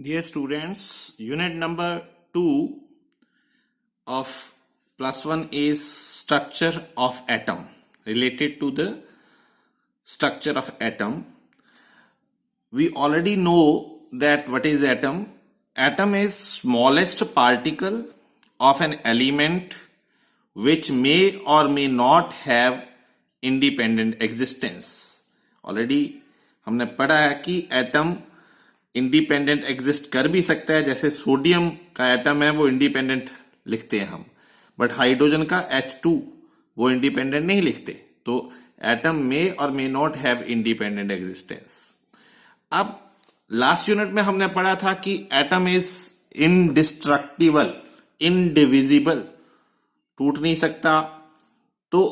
Dear students, unit number 2 of plus 1 is structure of atom. Related to the structure of atom, we already know that what is atom. Atom is smallest particle of an element which may or may not have independent existence. Already हमने पढ़ा है कि atom independent exist कर भी सकता है, जैसे sodium का एटम है वो इंडिपेंडेंट लिखते हैं हम, बट हाइड्रोजन का H2 वो इंडिपेंडेंट नहीं लिखते. तो एटम मे और may not have independent existence. अब लास्ट यूनिट में हमने पढ़ा था कि एटम इज इनडिस्ट्रक्टिबल, इनडिविजिबल, टूट नहीं सकता. तो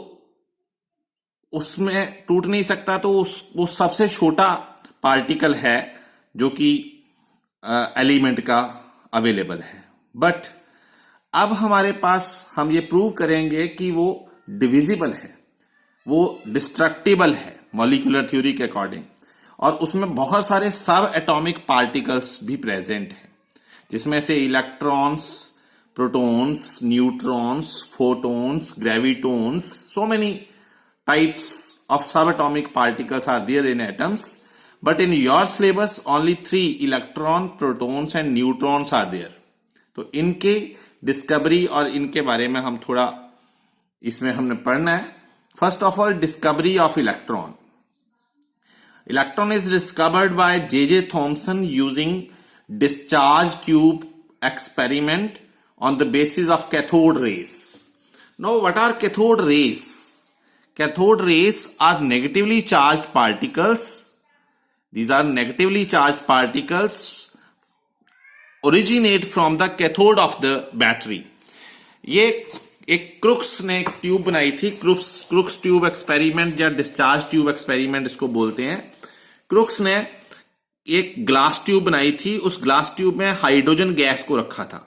उसमें टूट नहीं सकता तो वो सबसे छोटा पार्टिकल है जो कि एलिमेंट का अवेलेबल है. बट अब हमारे पास हम ये प्रूव करेंगे कि वो डिविजिबल है, वो डिस्ट्रक्टिबल है मॉलिक्यूलर थ्योरी के अकॉर्डिंग, और उसमें बहुत सारे सब एटॉमिक पार्टिकल्स भी प्रेजेंट हैं, जिसमें से electrons, protons, neutrons, photons, ग्रेविटॉन्स, so many types of subatomic particles are there in atoms. But in your syllabus only 3 electron, protons and neutrons are there. तो इनके डिस्कवरी और इनके बारे में हम थोड़ा इसमें हमने पढ़ना है. First of all, discovery of electron. Electron is discovered by J.J. Thomson using discharge tube experiment on the basis of cathode rays. Now, what are cathode rays? Cathode rays are negatively charged particles. These are negatively charged particles originate from the cathode of the battery. ये एक crooks ने एक tube बनाई थी, crooks tube experiment या discharge tube experiment इसको बोलते हैं. क्रुक्स ने एक ग्लास ट्यूब बनाई थी, उस ग्लास ट्यूब में हाइड्रोजन गैस को रखा था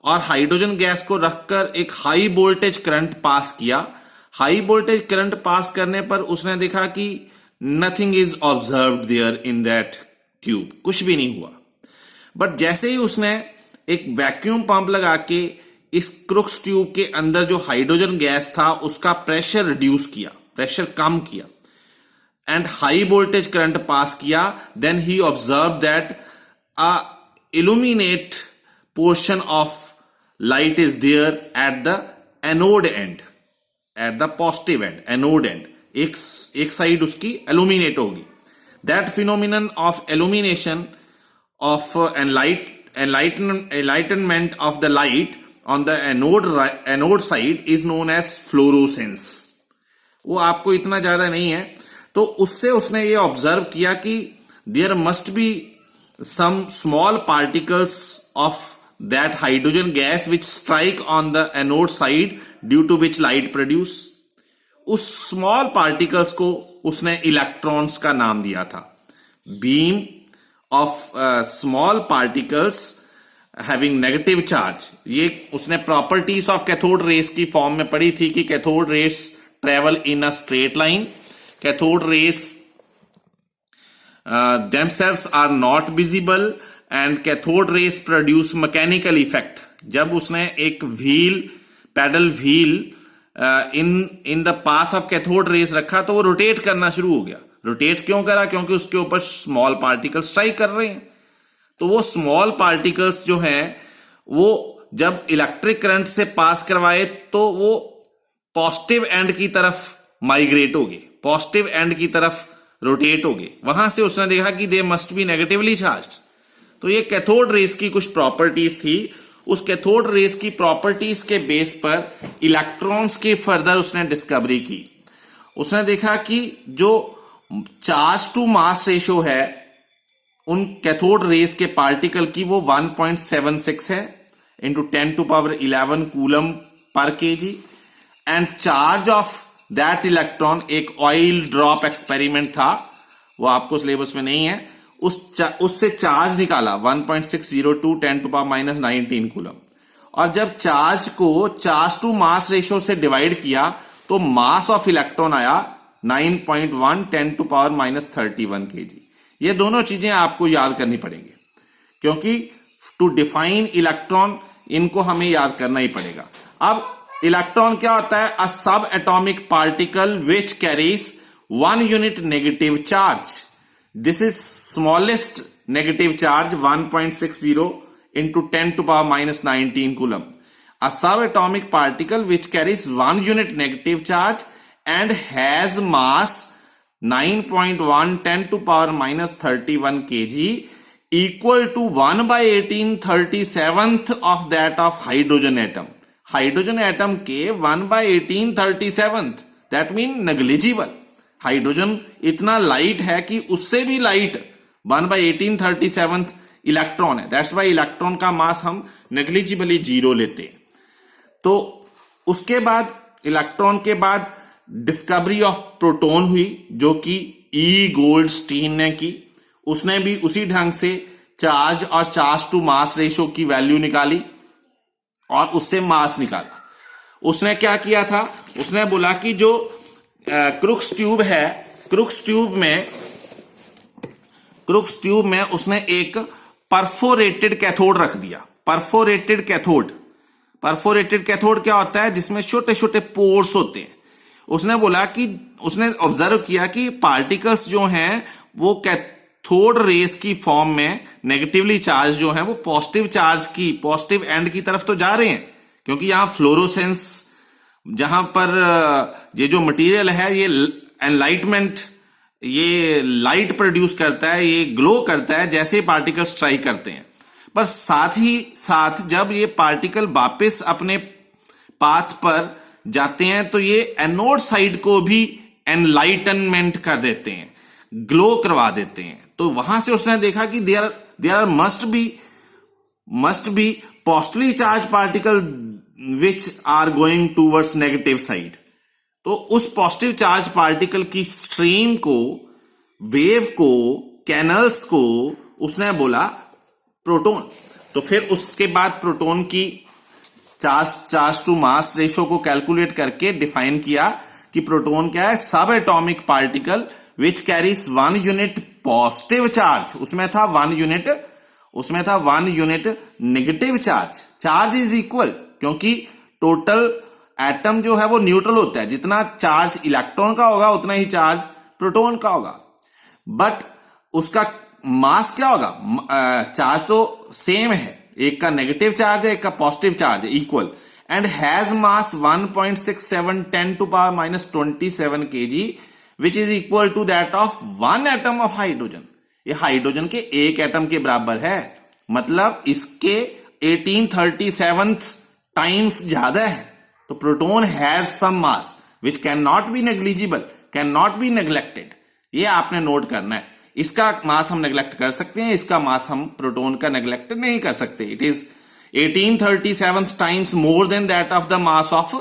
और हाइड्रोजन गैस को रखकर एक हाई वोल्टेज करंट पास किया. हाई वोल्टेज करंट पास करने पर उसने देखा कि nothing is observed there in that tube, कुछ भी नहीं हुआ. बट जैसे ही उसने एक वैक्यूम पंप लगा के इस क्रुक्स ट्यूब के अंदर जो हाइड्रोजन गैस था उसका प्रेशर रिड्यूस किया, प्रेशर कम किया and high voltage current pass किया, then he observe that a illuminate portion of light is there at the anode end, at the positive end, anode end, एक side उसकी illuminate होगी. That phenomenon of illumination of enlightenment of the light on the anode side is known as fluorescence. वो आपको इतना ज्यादा नहीं है. तो उससे उसने ये ऑब्जर्व किया कि there must be some small particles of that hydrogen gas which strike on the anode side due to which light produce. उस स्मॉल पार्टिकल्स को उसने इलेक्ट्रॉन्स का नाम दिया था. Beam of small particles having negative charge. ये उसने properties of cathode race की फॉर्म में पढ़ी थी कि cathode rays travel in a straight line, cathode rays themselves are not visible and cathode rays produce mechanical effect. जब उसने एक wheel, paddle wheel in the path of cathode rays रखा तो वो रोटेट करना शुरू हो गया. रोटेट क्यों करा? क्योंकि उसके ऊपर स्मॉल पार्टिकल्स स्ट्राइक कर रहे हैं. तो वो स्मॉल पार्टिकल्स जो हैं वो जब इलेक्ट्रिक करंट से पास करवाए तो वो पॉजिटिव एंड की तरफ माइग्रेट हो गए, पॉजिटिव एंड की तरफ रोटेट हो गए. वहां से उसने देखा कि they must be negatively charged. तो ये कैथोड रेस की कुछ प्रॉपर्टीज थी. उस कैथोड रेस की प्रॉपर्टीज के बेस पर इलेक्ट्रॉन्स की फर्दर उसने डिस्कवरी की. उसने देखा कि जो चार्ज टू मास रेशो है उन कैथोड रेस के पार्टिकल की वो 1.76 है into 10⁻11 coulomb per KG. And charge of that electron, एक ऑयल ड्रॉप एक्सपेरिमेंट था, वो आपको सिलेबस में नहीं है, उससे चार्ज निकाला 1.602 10⁻19 कूलम. और जब चार्ज को चार्ज टू मास रेशो से डिवाइड किया तो मास ऑफ इलेक्ट्रॉन आया 9.1 10⁻31 kg. ये दोनों चीजें आपको याद करनी पड़ेंगी क्योंकि टू डिफाइन इलेक्ट्रॉन इनको हमें याद करना ही पड़ेगा। अब इलेक्ट्रॉन क्या होता है? अ सब atomic particle which carries 1 unit negative charge. This is smallest negative charge 1.60 into 10 to power minus 19 coulomb. A subatomic particle which carries 1 unit negative charge and has mass 9.1 10 to power minus 31 kg equal to 1 by 1837th of that of hydrogen atom. Hydrogen atom के 1 by 1837th, that mean negligible. Hydrogen इतना light है कि उससे भी light 1 by 1837th electron है। That's why electron का मास हम negligibly 0 लेते हैं। तो उसके बाद इलेक्ट्रॉन के बाद डिस्कवरी ऑफ प्रोटॉन हुई, जो कि ई गोल्डस्टीन ने की। उसने भी उसी ढंग से चार्ज और चार्ज टू मास रेशो की वैल्यू निकाली और उससे मास निकाला। उसने क्या किया था? उसने बोला कि जो क्रुक्स ट्यूब है, क्रुक्स ट्यूब में उसने एक परफोरेटेड कैथोड रख दिया। परफोरेटेड कैथोड क्या होता है? जिसमें छोटे छोटे पोर्स होते हैं। उसने बोला कि उसने ऑब्जर्व किया कि पार्टिकल्स जो हैं वो कैथोड रेस की फॉर्म में नेगेटिवली चार्ज जो है वो पॉजिटिव एंड की तरफ तो जा रहे हैं, क्योंकि यहां फ्लोरोसेंस, जहां पर ये जो मटेरियल है ये एनलाइटमेंट, ये लाइट प्रोड्यूस करता है, ये ग्लो करता है जैसे पार्टिकल स्ट्राइक करते हैं। पर साथ ही साथ जब ये पार्टिकल वापस अपने पाथ पर जाते हैं तो ये एनोड साइड को भी एनलाइटनमेंट कर देते हैं, ग्लो करवा देते हैं। तो वहां से उसने देखा कि there must be positively charge particle which are going towards negative side. तो उस पॉजिटिव चार्ज पार्टिकल की स्ट्रीम को, वेव को, कैनल्स को उसने बोला प्रोटॉन। तो फिर उसके बाद प्रोटॉन की चार्ज टू मास रेशो को कैलकुलेट करके डिफाइन किया कि प्रोटॉन क्या है? सब atomic particle which carries 1 unit positive charge. उसमें था 1 unit negative charge. Charge is equal, क्योंकि टोटल एटम जो है वो न्यूट्रल होता है। जितना चार्ज इलेक्ट्रॉन का होगा उतना ही चार्ज प्रोटॉन का होगा, बट उसका मास क्या होगा? चार्ज तो सेम है, एक का नेगेटिव चार्ज है, एक का पॉजिटिव चार्ज है, equal, and has mass 1.67 10 to power minus 27 kg which is equal to that of 1 atom of hydrogen. ये हाइड्रोजन के एक एटम के बराबर है, मतलब इसके 1837 टाइम्स ज्यादा है। तो proton has some mass which can not be negligible, can not be neglected. ये आपने नोट करना है। इसका मास हम नेग्लेक्ट कर सकते हैं, इसका मास हम प्रोटॉन का नेग्लेक्ट नहीं कर सकते। It is 1837 times more than that of the mass of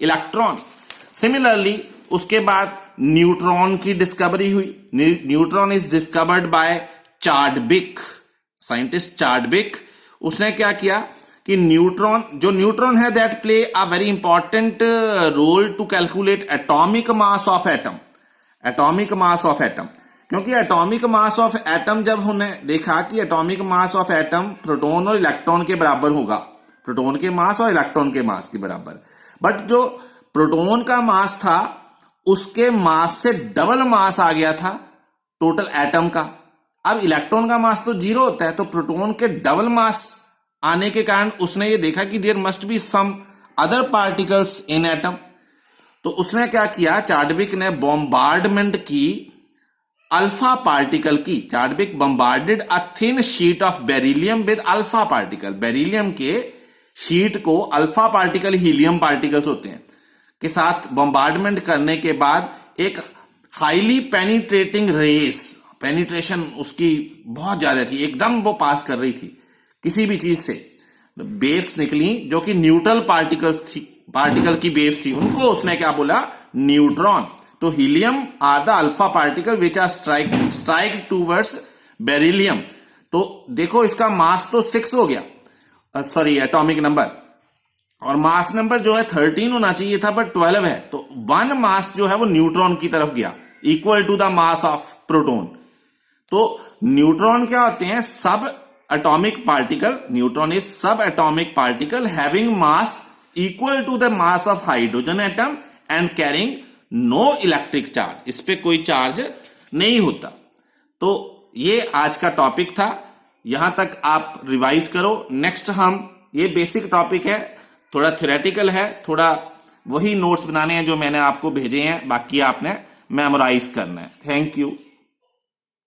electron. Similarly उसके बाद न्यूट्रॉन की डिस्कवरी हुई। Neutron is discovered by Chadwick, scientist Chadwick. उसने क्या किया कि न्यूट्रॉन है that play a very important role to calculate atomic mass of atom. Atomic mass of atom, क्योंकि एटॉमिक मास ऑफ एटम जब हमने देखा कि atomic mass of atom proton और इलेक्ट्रॉन के बराबर होगा, प्रोटॉन के मास और इलेक्ट्रॉन के मास के बराबर, बट जो प्रोटॉन का मास था उसके मास से डबल मास आ गया था टोटल एटम का। अब इलेक्ट्रॉन का मास तो 0 होता है, तो प्रोटॉन के डबल मास आने के कारण उसने ये देखा कि there must be some other particles in atom. तो उसने क्या किया, चार्डविक ने बॉम्बार्डमेंट की अल्फा पार्टिकल की। Chadwick bombarded a thin sheet of beryllium with alpha particle. Beryllium के शीट को अल्फा पार्टिकल, हीलियम पार्टिकल्स होते हैं, के साथ बॉम्बार्डमेंट करने के बाद एक हाईली पेनिट्रेटिंग रेस, पेनिट्रेशन उसकी बहुत ज्यादा थी, एकदम वो पास कर रही थी किसी भी चीज से। वेव्स निकली जो कि न्यूट्रल पार्टिकल्स थी, पार्टिकल की वेव्स थी, उनको उसने क्या बोला? न्यूट्रॉन। तो helium are the alpha particle which are strike towards beryllium. तो देखो इसका मास तो 6 हो गया, सॉरी एटॉमिक नंबर, और मास नंबर जो है 13 होना चाहिए था बट 12 है। तो 1 मास जो है वो न्यूट्रॉन की तरफ गया, equal to the mass of proton. तो न्यूट्रॉन क्या होते हैं? सब atomic particle, neutron is subatomic particle having mass equal to the mass of hydrogen atom and carrying no electric charge. इस पे कोई चार्ज नहीं होता. तो ये आज का टॉपिक था. यहां तक आप रिवाइज करो. नेक्स्ट हम, ये बेसिक टॉपिक है, थोड़ा थ्योरेटिकल है, थोड़ा वही नोट्स बनाने हैं जो मैंने आपको भेजे हैं, बाकी आपने मेमोराइज करना है. Thank you.